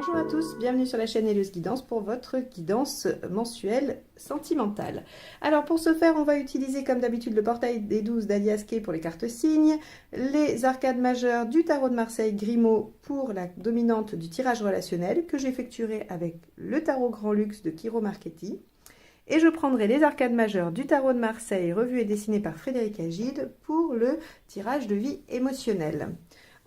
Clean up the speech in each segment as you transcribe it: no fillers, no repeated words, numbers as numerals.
Bonjour à tous, bienvenue sur la chaîne Hello's Guidance pour votre guidance mensuelle sentimentale. Alors pour ce faire, on va utiliser comme d'habitude le portail des 12 d'Alias Kay pour les cartes signes, les arcades majeures du tarot de Marseille Grimaud pour la dominante du tirage relationnel que j'effectuerai avec le tarot Grand Luxe de Kiro Marchetti. Et je prendrai les arcades majeures du tarot de Marseille revues et dessinées par Frédéric Agide pour le tirage de vie émotionnelle.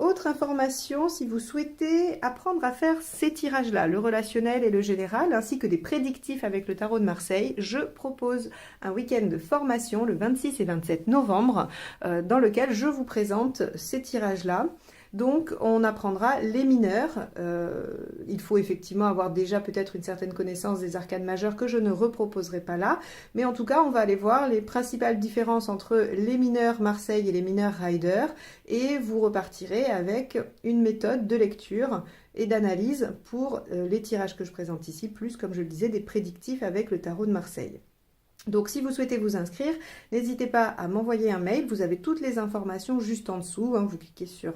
Autre information, si vous souhaitez apprendre à faire ces tirages-là, le relationnel et le général, ainsi que des prédictifs avec le tarot de Marseille, je propose un week-end de formation le 26 et 27 novembre, dans lequel je vous présente ces tirages-là. Donc, on apprendra les mineurs. Il faut effectivement avoir déjà peut-être une certaine connaissance des arcades majeures que je ne reproposerai pas là. Mais en tout cas, on va aller voir les principales différences entre les mineurs Marseille et les mineurs Rider. Et vous repartirez avec une méthode de lecture et d'analyse pour les tirages que je présente ici, plus, comme je le disais, des prédictifs avec le tarot de Marseille. Donc si vous souhaitez vous inscrire, n'hésitez pas à m'envoyer un mail, vous avez toutes les informations juste en dessous, vous cliquez sur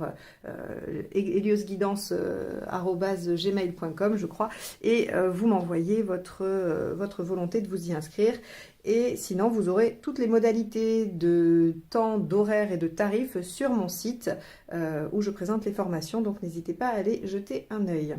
heliosguidance@gmail.com je crois, et vous m'envoyez votre volonté de vous y inscrire. Et sinon, vous aurez toutes les modalités de temps, d'horaire et de tarifs sur mon site où je présente les formations, donc n'hésitez pas à aller jeter un œil.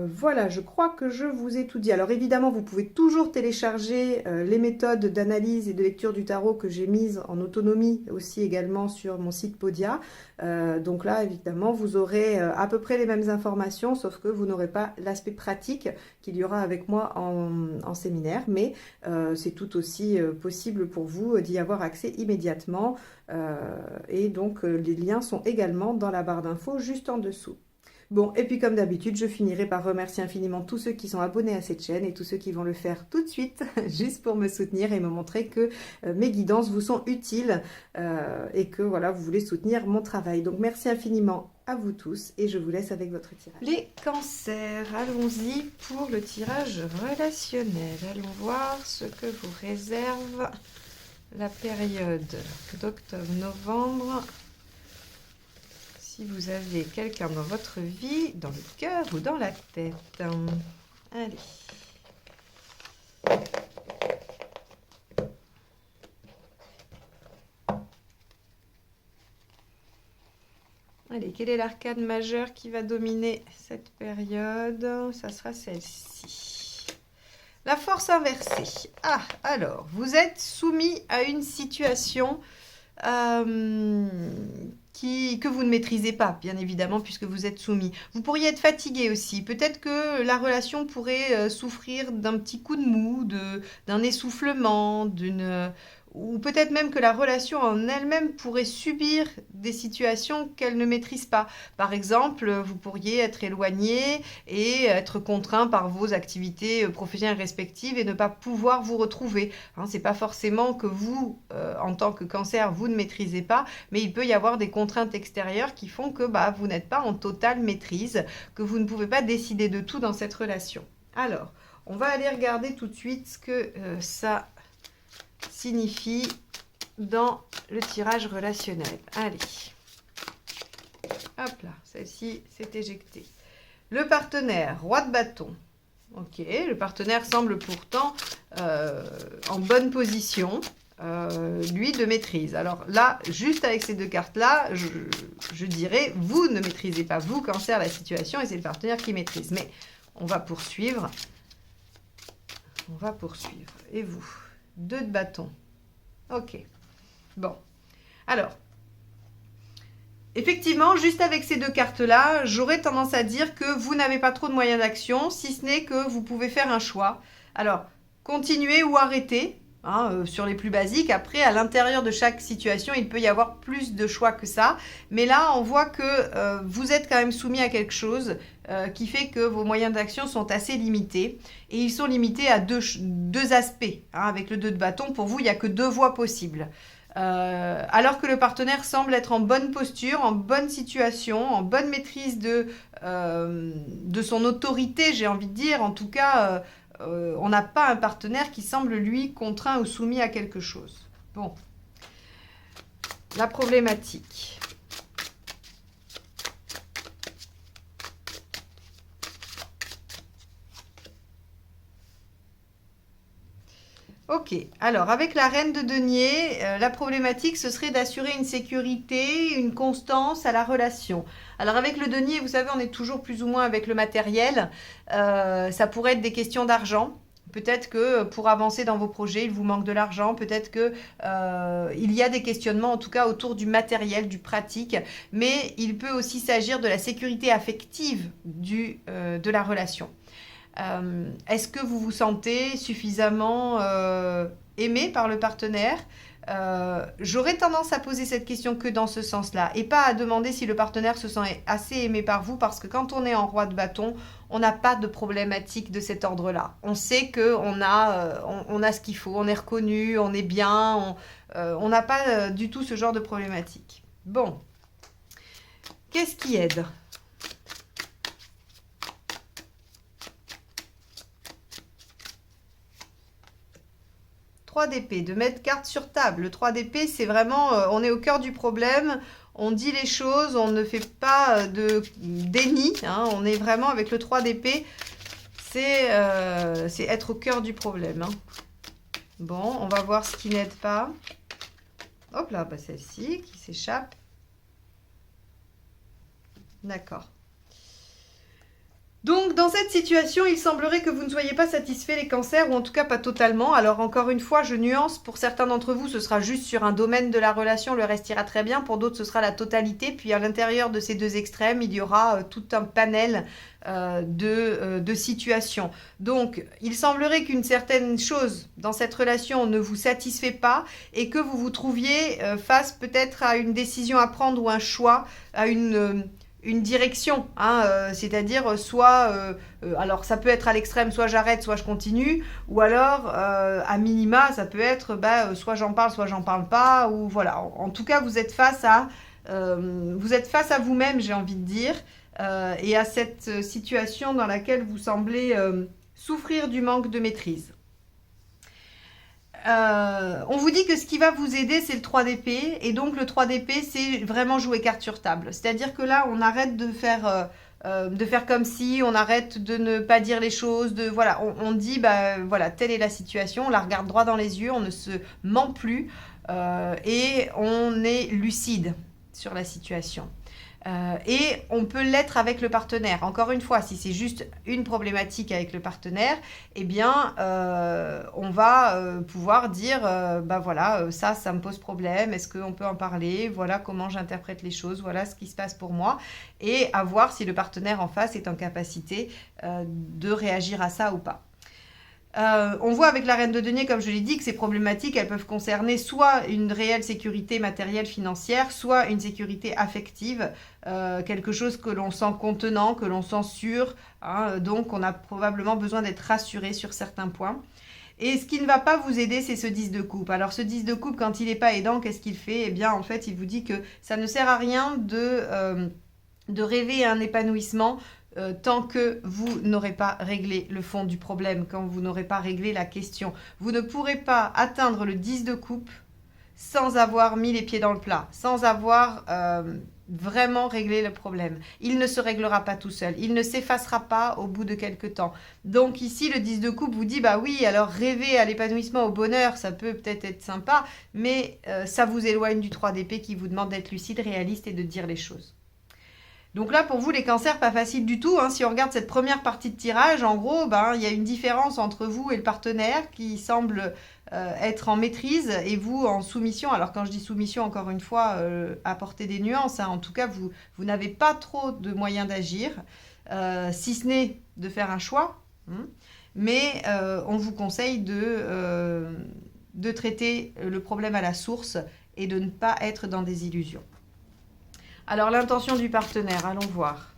Voilà, je crois que je vous ai tout dit. Alors évidemment, vous pouvez toujours télécharger les méthodes d'analyse et de lecture du tarot que j'ai mises en autonomie aussi également sur mon site Podia. Donc là, évidemment, vous aurez à peu près les mêmes informations, sauf que vous n'aurez pas l'aspect pratique qu'il y aura avec moi en séminaire. Mais c'est tout aussi possible pour vous d'y avoir accès immédiatement. Et donc, les liens sont également dans la barre d'infos juste en dessous. Bon, et puis comme d'habitude, je finirai par remercier infiniment tous ceux qui sont abonnés à cette chaîne et tous ceux qui vont le faire tout de suite, juste pour me soutenir et me montrer que mes guidances vous sont utiles et que voilà, vous voulez soutenir mon travail. Donc merci infiniment à vous tous et je vous laisse avec votre tirage. Les cancers, allons-y pour le tirage relationnel. Allons voir ce que vous réserve la période d'octobre-novembre. Si vous avez quelqu'un dans votre vie, dans le cœur ou dans la tête. Allez. Allez, quelle est l'arcade majeure qui va dominer cette période? Ça sera celle-ci. La force inversée. Ah, alors, vous êtes soumis à une situation que vous ne maîtrisez pas, bien évidemment, puisque vous êtes soumis. Vous pourriez être fatigué aussi. Peut-être que la relation pourrait souffrir d'un petit coup de mou, d'un essoufflement, ou peut-être même que la relation en elle-même pourrait subir des situations qu'elle ne maîtrise pas. Par exemple, vous pourriez être éloigné et être contraint par vos activités professionnelles respectives et ne pas pouvoir vous retrouver. C'est pas forcément que vous, en tant que cancer, vous ne maîtrisez pas, mais il peut y avoir des contraintes extérieures qui font que vous n'êtes pas en totale maîtrise, que vous ne pouvez pas décider de tout dans cette relation. Alors, on va aller regarder tout de suite ce que ça signifie dans le tirage relationnel. Allez, hop là, celle-ci s'est éjectée. Le partenaire, roi de bâton. Ok, le partenaire semble pourtant en bonne position, lui de maîtrise. Alors là, juste avec ces deux cartes-là, je dirais, vous ne maîtrisez pas, vous, cancer, la situation, et c'est le partenaire qui maîtrise. Mais on va poursuivre. On va poursuivre. Et vous ? 2 de bâton. Ok. Bon. Alors, effectivement, juste avec ces deux cartes-là, j'aurais tendance à dire que vous n'avez pas trop de moyens d'action, si ce n'est que vous pouvez faire un choix. Alors, continuer ou arrêter, sur les plus basiques. Après, à l'intérieur de chaque situation, il peut y avoir plus de choix que ça. Mais là, on voit que vous êtes quand même soumis à quelque chose qui fait que vos moyens d'action sont assez limités. Et ils sont limités à deux aspects. Avec le 2 de bâton, pour vous, il n'y a que 2 voies possibles. Alors que le partenaire semble être en bonne posture, en bonne situation, en bonne maîtrise de son autorité, j'ai envie de dire. En tout cas, on n'a pas un partenaire qui semble, lui, contraint ou soumis à quelque chose. Bon. La problématique. Ok, alors avec la reine de denier, la problématique ce serait d'assurer une sécurité, une constance à la relation. Alors avec le denier, vous savez, on est toujours plus ou moins avec le matériel. Ça pourrait être des questions d'argent. Peut-être que pour avancer dans vos projets, il vous manque de l'argent. Peut-être que il y a des questionnements, en tout cas autour du matériel, du pratique. Mais il peut aussi s'agir de la sécurité affective de la relation. Est-ce que vous vous sentez suffisamment aimé par le partenaire? J'aurais tendance à poser cette question que dans ce sens-là et pas à demander si le partenaire se sent assez aimé par vous parce que quand on est en roi de bâton, on n'a pas de problématique de cet ordre-là. On sait qu'on a, on a ce qu'il faut, on est reconnu, on est bien, on n'a pas du tout ce genre de problématique. Bon, qu'est-ce qui aide? 3 d'épée, de mettre carte sur table. Le 3 d'épée, c'est vraiment, on est au cœur du problème, on dit les choses, on ne fait pas de déni, hein, on est vraiment avec le 3 d'épée, c'est être au cœur du problème. Hein. Bon, on va voir ce qui n'aide pas. Hop là, bah celle-ci qui s'échappe. D'accord. Donc, dans cette situation, il semblerait que vous ne soyez pas satisfait les cancers, ou en tout cas pas totalement. Alors, encore une fois, je nuance. Pour certains d'entre vous, ce sera juste sur un domaine de la relation, le reste ira très bien. Pour d'autres, ce sera la totalité. Puis, à l'intérieur de ces deux extrêmes, il y aura tout un panel de situations. Donc, il semblerait qu'une certaine chose dans cette relation ne vous satisfait pas et que vous vous trouviez face peut-être à une décision à prendre ou un choix, à une direction, hein, c'est-à-dire soit, alors ça peut être à l'extrême, soit j'arrête, soit je continue, ou alors à minima, ça peut être soit j'en parle, soit j'en parle pas, ou voilà. En tout cas, vous êtes face à vous-même, j'ai envie de dire, et à cette situation dans laquelle vous semblez souffrir du manque de maîtrise. On vous dit que ce qui va vous aider, c'est le 3 d'épée. Et donc, le 3 d'épée, c'est vraiment jouer carte sur table. C'est-à-dire que là, on arrête de faire comme si, on arrête de ne pas dire les choses. Voilà, on dit, voilà, telle est la situation. On la regarde droit dans les yeux, on ne se ment plus. Et on est lucide sur la situation. Et on peut l'être avec le partenaire. Encore une fois, si c'est juste une problématique avec le partenaire, eh bien, on va pouvoir dire, voilà, ça me pose problème, est-ce qu'on peut en parler? Voilà comment j'interprète les choses, voilà ce qui se passe pour moi. Et à voir si le partenaire en face est en capacité de réagir à ça ou pas. On voit avec la reine de denier, comme je l'ai dit, que ces problématiques, elles peuvent concerner soit une réelle sécurité matérielle financière, soit une sécurité affective, quelque chose que l'on sent contenant, que l'on sent sûr, hein, donc on a probablement besoin d'être rassuré sur certains points. Et ce qui ne va pas vous aider, c'est ce 10 de coupe. Alors ce 10 de coupe, quand il n'est pas aidant, qu'est-ce qu'il fait? Eh bien, en fait, il vous dit que ça ne sert à rien de rêver à un épanouissement tant que vous n'aurez pas réglé le fond du problème, quand vous n'aurez pas réglé la question. Vous ne pourrez pas atteindre le 10 de coupe sans avoir mis les pieds dans le plat, sans avoir vraiment réglé le problème. Il ne se réglera pas tout seul, il ne s'effacera pas au bout de quelques temps. Donc ici, le 10 de coupe vous dit, oui, alors rêver à l'épanouissement, au bonheur, ça peut peut-être être sympa, mais ça vous éloigne du 3 d'épée qui vous demande d'être lucide, réaliste et de dire les choses. Donc là, pour vous, les cancers, pas facile du tout. Hein. Si on regarde cette première partie de tirage, en gros, il y a une différence entre vous et le partenaire qui semble être en maîtrise et vous en soumission. Alors quand je dis soumission, encore une fois, apporter des nuances. Hein. En tout cas, vous n'avez pas trop de moyens d'agir, si ce n'est de faire un choix. Mais on vous conseille de traiter le problème à la source et de ne pas être dans des illusions. Alors, l'intention du partenaire, allons voir.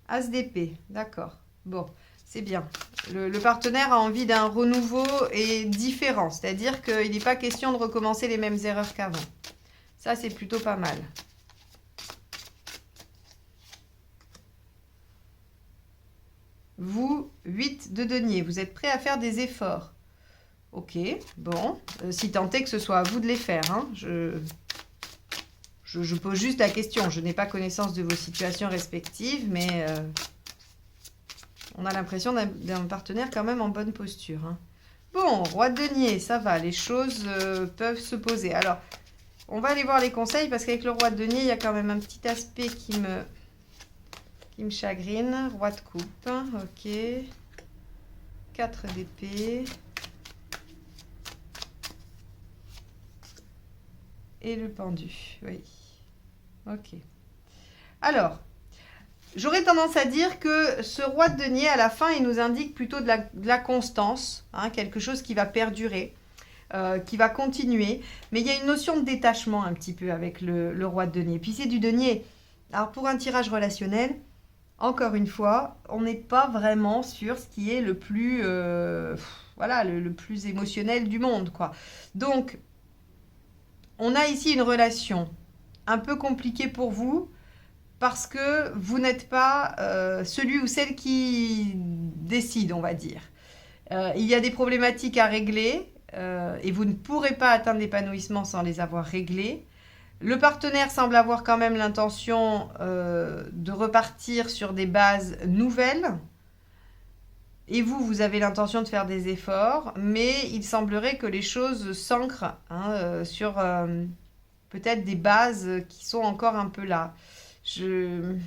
As d'épée, d'accord. Bon, c'est bien. Le partenaire a envie d'un renouveau et différent. C'est-à-dire qu'il n'est pas question de recommencer les mêmes erreurs qu'avant. Ça, c'est plutôt pas mal. Vous, 8 de denier, vous êtes prêt à faire des efforts. Ok, bon, si tant est que ce soit à vous de les faire. Hein. Je je pose juste la question. Je n'ai pas connaissance de vos situations respectives, mais on a l'impression d'un partenaire quand même en bonne posture. Hein. Bon, roi de denier, ça va, les choses peuvent se poser. Alors, on va aller voir les conseils parce qu'avec le roi de denier, il y a quand même un petit aspect qui me chagrine. Roi de coupe, ok. 4 d'épée. Et le pendu, oui. Ok. Alors, j'aurais tendance à dire que ce roi de denier, à la fin, il nous indique plutôt de la constance, hein, quelque chose qui va perdurer, qui va continuer. Mais il y a une notion de détachement un petit peu avec le roi de denier. Puis c'est du denier. Alors pour un tirage relationnel, encore une fois, on n'est pas vraiment sur ce qui est le plus, voilà, le plus émotionnel du monde, quoi. Donc, on a ici une relation un peu compliquée pour vous parce que vous n'êtes pas celui ou celle qui décide, on va dire. Il y a des problématiques à régler et vous ne pourrez pas atteindre l'épanouissement sans les avoir réglées. Le partenaire semble avoir quand même l'intention de repartir sur des bases nouvelles. Et vous, vous avez l'intention de faire des efforts, mais il semblerait que les choses s'ancrent sur peut-être des bases qui sont encore un peu là. Le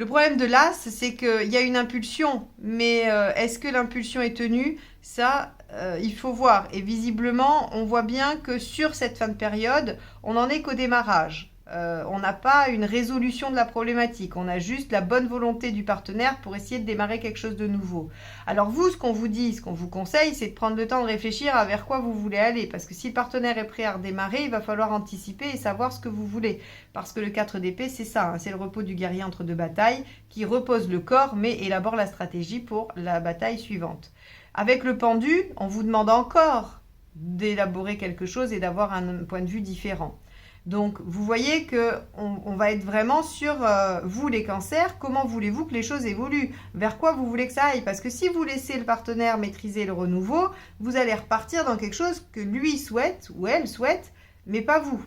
problème de l'As, c'est qu'il y a une impulsion, mais est-ce que l'impulsion est tenue? Ça, il faut voir. Et visiblement, on voit bien que sur cette fin de période, on n'en est qu'au démarrage. On n'a pas une résolution de la problématique. On a juste la bonne volonté du partenaire pour essayer de démarrer quelque chose de nouveau. Alors vous, ce qu'on vous dit, ce qu'on vous conseille, c'est de prendre le temps de réfléchir à vers quoi vous voulez aller. Parce que si le partenaire est prêt à redémarrer, il va falloir anticiper et savoir ce que vous voulez. Parce que le 4 d'épée, c'est ça. Hein, c'est le repos du guerrier entre deux batailles qui repose le corps mais élabore la stratégie pour la bataille suivante. Avec le pendu, on vous demande encore d'élaborer quelque chose et d'avoir un point de vue différent. Donc, vous voyez qu'on va être vraiment sur vous, les cancers. Comment voulez-vous que les choses évoluent? Vers quoi vous voulez que ça aille? Parce que si vous laissez le partenaire maîtriser le renouveau, vous allez repartir dans quelque chose que lui souhaite ou elle souhaite, mais pas vous.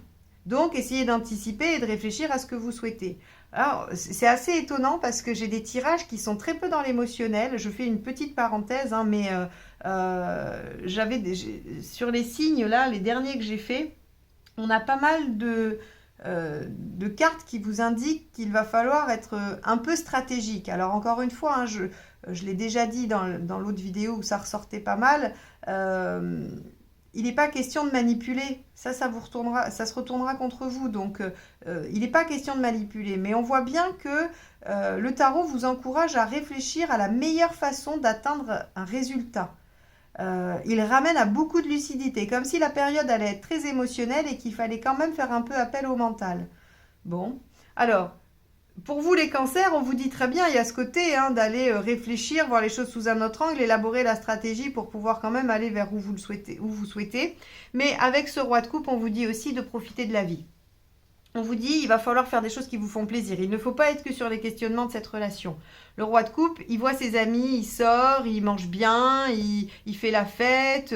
Donc, essayez d'anticiper et de réfléchir à ce que vous souhaitez. Alors, c'est assez étonnant parce que j'ai des tirages qui sont très peu dans l'émotionnel. Je fais une petite parenthèse, hein, mais sur les signes, là, les derniers que j'ai faits, on a pas mal de cartes qui vous indiquent qu'il va falloir être un peu stratégique. Alors encore une fois, hein, je l'ai déjà dit dans l'autre vidéo où ça ressortait pas mal, il n'est pas question de manipuler. Ça se retournera contre vous. Donc il n'est pas question de manipuler. Mais on voit bien que le tarot vous encourage à réfléchir à la meilleure façon d'atteindre un résultat. Il ramène à beaucoup de lucidité, comme si la période allait être très émotionnelle et qu'il fallait quand même faire un peu appel au mental. Bon, alors, pour vous les cancers, on vous dit très bien, il y a ce côté hein, d'aller réfléchir, voir les choses sous un autre angle, élaborer la stratégie pour pouvoir quand même aller vers où vous souhaitez. Mais avec ce roi de coupe, on vous dit aussi de profiter de la vie. On vous dit, il va falloir faire des choses qui vous font plaisir. Il ne faut pas être que sur les questionnements de cette relation. Le roi de coupe, il voit ses amis, il sort, il mange bien, il fait la fête,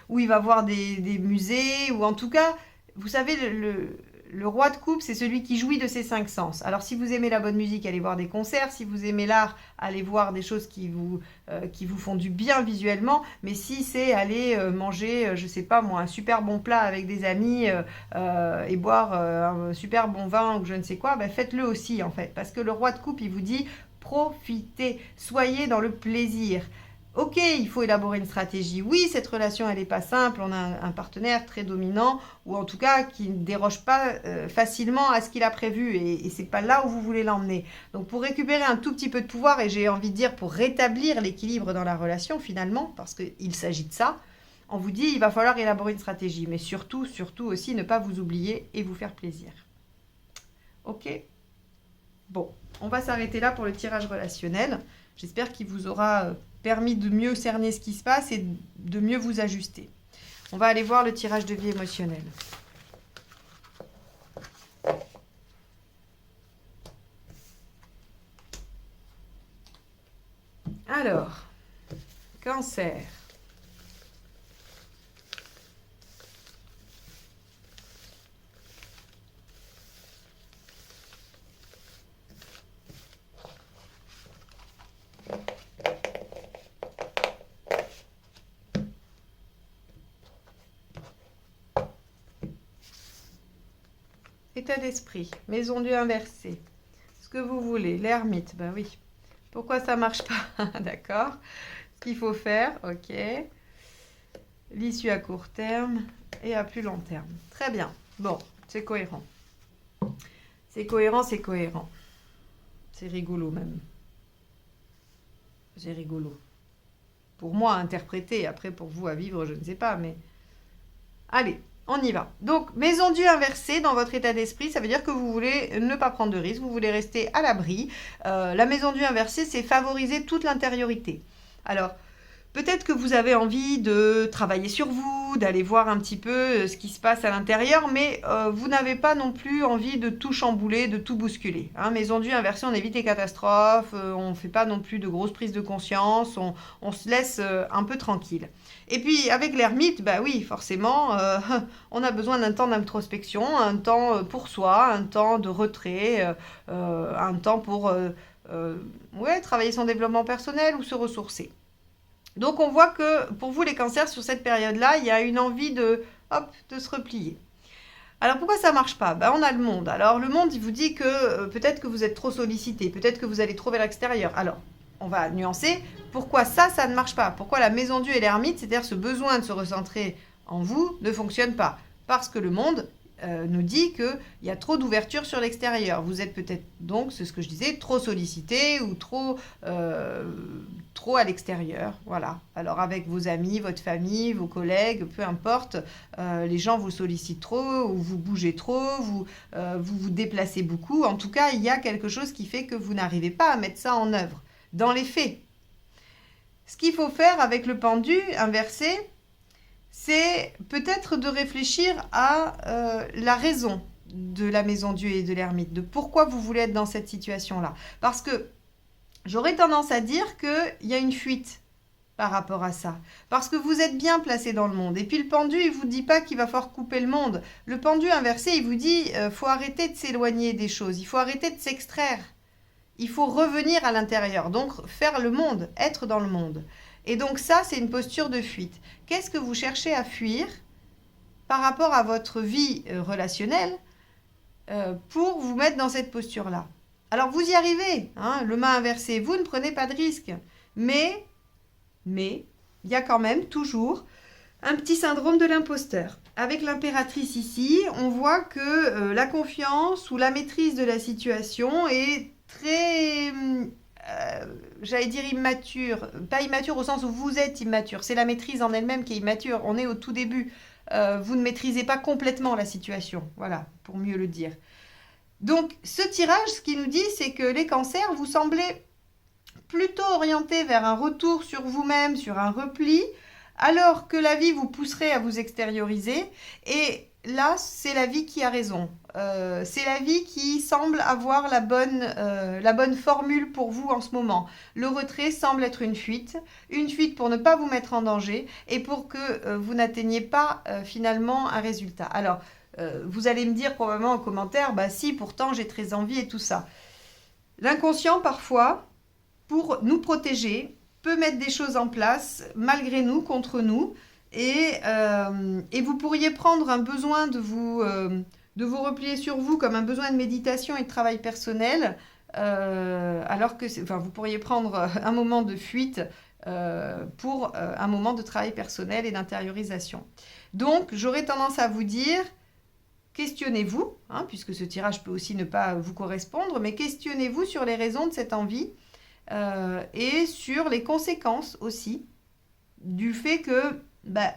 ou il va voir des musées, ou en tout cas, vous savez, le roi de coupe, c'est celui qui jouit de ses 5 sens. Alors, si vous aimez la bonne musique, allez voir des concerts. Si vous aimez l'art, allez voir des choses qui vous font du bien visuellement. Mais si c'est aller manger, je sais pas moi, un super bon plat avec des amis et boire un super bon vin ou je ne sais quoi, ben faites-le aussi en fait. Parce que le roi de coupe, il vous dit profitez, soyez dans le plaisir. Ok, il faut élaborer une stratégie. Oui, cette relation, elle n'est pas simple. On a un partenaire très dominant ou en tout cas qui ne déroge pas facilement à ce qu'il a prévu et ce n'est pas là où vous voulez l'emmener. Donc, pour récupérer un tout petit peu de pouvoir et j'ai envie de dire pour rétablir l'équilibre dans la relation finalement, parce qu'il s'agit de ça, on vous dit il va falloir élaborer une stratégie. Mais surtout, surtout aussi ne pas vous oublier et vous faire plaisir. Ok? Bon, on va s'arrêter là pour le tirage relationnel. J'espère qu'il vous aura permis de mieux cerner ce qui se passe et de mieux vous ajuster. On va aller voir le tirage de vie émotionnel. Alors, cancer. état d'esprit. Maison du inversé. Ce que vous voulez. L'ermite, ben oui. Pourquoi ça marche pas? D'accord. Ce qu'il faut faire, ok. L'issue à court terme et à plus long terme. Très bien. Bon, c'est cohérent. C'est cohérent, c'est cohérent. C'est rigolo même. C'est rigolo. Pour moi à interpréter, après pour vous à vivre, je ne sais pas, mais... Allez, on y va. Donc, maison du inversé dans votre état d'esprit, ça veut dire que vous voulez ne pas prendre de risques, vous voulez rester à l'abri. La maison du inversé, c'est favoriser toute l'intériorité. Alors, peut-être que vous avez envie de travailler sur vous, d'aller voir un petit peu ce qui se passe à l'intérieur, mais vous n'avez pas non plus envie de tout chambouler, de tout bousculer. Hein, maison du inversé, on évite les catastrophes, on ne fait pas non plus de grosses prises de conscience, on se laisse un peu tranquille. Et puis avec l'ermite, bah oui, forcément, on a besoin d'un temps d'introspection, un temps pour soi, un temps de retrait, un temps pour travailler son développement personnel ou se ressourcer. Donc on voit que pour vous les cancers sur cette période-là, il y a une envie de se replier. Alors pourquoi ça ne marche pas? On a le monde. Alors le monde, il vous dit que peut-être que vous êtes trop sollicité, peut-être que vous allez trop vers l'extérieur. Alors on va nuancer. Pourquoi ça ne marche pas? Pourquoi la maison Dieu et l'ermite, c'est-à-dire ce besoin de se recentrer en vous, ne fonctionne pas? Parce que le monde nous dit qu'il y a trop d'ouverture sur l'extérieur. Vous êtes peut-être donc, c'est ce que je disais, trop sollicité ou trop à l'extérieur. Voilà. Alors avec vos amis, votre famille, vos collègues, peu importe, les gens vous sollicitent trop ou vous bougez trop, vous déplacez beaucoup. En tout cas, il y a quelque chose qui fait que vous n'arrivez pas à mettre ça en œuvre. Dans les faits. Ce qu'il faut faire avec le pendu inversé, c'est peut-être de réfléchir à la raison de la maison Dieu et de l'ermite, de pourquoi vous voulez être dans cette situation-là. Parce que j'aurais tendance à dire qu'il y a une fuite par rapport à ça. Parce que vous êtes bien placé dans le monde. Et puis le pendu, il ne vous dit pas qu'il va falloir couper le monde. Le pendu inversé, il vous dit faut arrêter de s'éloigner des choses, il faut arrêter de s'extraire. Il faut revenir à l'intérieur, donc faire le monde, être dans le monde. Et donc ça, c'est une posture de fuite. Qu'est-ce que vous cherchez à fuir par rapport à votre vie relationnelle pour vous mettre dans cette posture-là? Alors vous y arrivez, hein, le main inversé, vous ne prenez pas de risque. Mais, il y a quand même toujours un petit syndrome de l'imposteur. Avec l'impératrice ici, on voit que la confiance ou la maîtrise de la situation est très, j'allais dire immature, pas immature au sens où vous êtes immature, c'est la maîtrise en elle-même qui est immature, on est au tout début, vous ne maîtrisez pas complètement la situation, voilà, pour mieux le dire. Donc ce tirage, ce qu'il nous dit, c'est que les cancers, vous semblez plutôt orientés vers un retour sur vous-même, sur un repli, alors que la vie vous pousserait à vous extérioriser, et là, c'est la vie qui a raison. C'est la vie qui semble avoir la bonne formule pour vous en ce moment. Le retrait semble être une fuite pour ne pas vous mettre en danger et pour que vous n'atteigniez pas finalement un résultat. Alors, vous allez me dire probablement en commentaire, bah si, pourtant j'ai très envie et tout ça. L'inconscient, parfois, pour nous protéger, peut mettre des choses en place malgré nous, contre nous, et vous pourriez prendre un besoin de vous replier sur vous comme un besoin de méditation et de travail personnel, alors que vous pourriez prendre un moment de fuite pour un moment de travail personnel et d'intériorisation. Donc, j'aurais tendance à vous dire, questionnez-vous, hein, puisque ce tirage peut aussi ne pas vous correspondre, mais questionnez-vous sur les raisons de cette envie et sur les conséquences aussi du fait que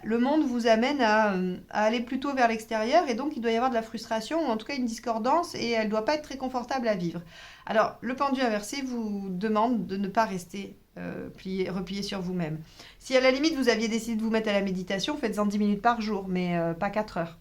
le monde vous amène à aller plutôt vers l'extérieur et donc il doit y avoir de la frustration ou en tout cas une discordance et elle ne doit pas être très confortable à vivre. Alors le pendu inversé vous demande de ne pas rester replié sur vous-même. Si à la limite vous aviez décidé de vous mettre à la méditation, faites-en 10 minutes par jour, mais pas 4 heures.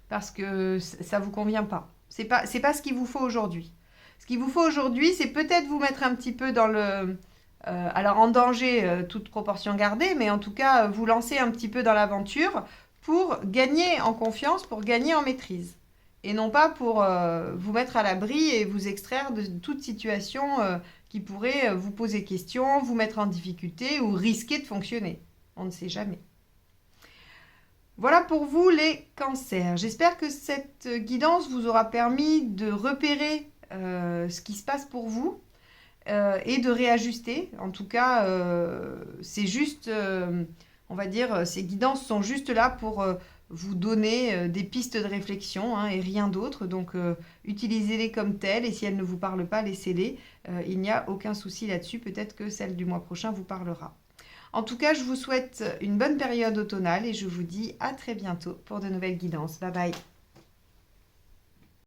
Parce que ça ne vous convient pas. C'est pas ce qu'il vous faut aujourd'hui. Ce qu'il vous faut aujourd'hui, c'est peut-être vous mettre un petit peu dans le... alors en danger, toute proportion gardée, mais en tout cas, vous lancer un petit peu dans l'aventure pour gagner en confiance, pour gagner en maîtrise. Et non pas pour vous mettre à l'abri et vous extraire de toute situation qui pourrait vous poser question, vous mettre en difficulté ou risquer de fonctionner. On ne sait jamais. Voilà pour vous les cancers. J'espère que cette guidance vous aura permis de repérer ce qui se passe pour vous et de réajuster. En tout cas, c'est juste, on va dire, ces guidances sont juste là pour vous donner des pistes de réflexion hein, et rien d'autre. Donc, utilisez-les comme telles et si elles ne vous parlent pas, laissez-les. Il n'y a aucun souci là-dessus. Peut-être que celle du mois prochain vous parlera. En tout cas, je vous souhaite une bonne période automnale et je vous dis à très bientôt pour de nouvelles guidances. Bye bye.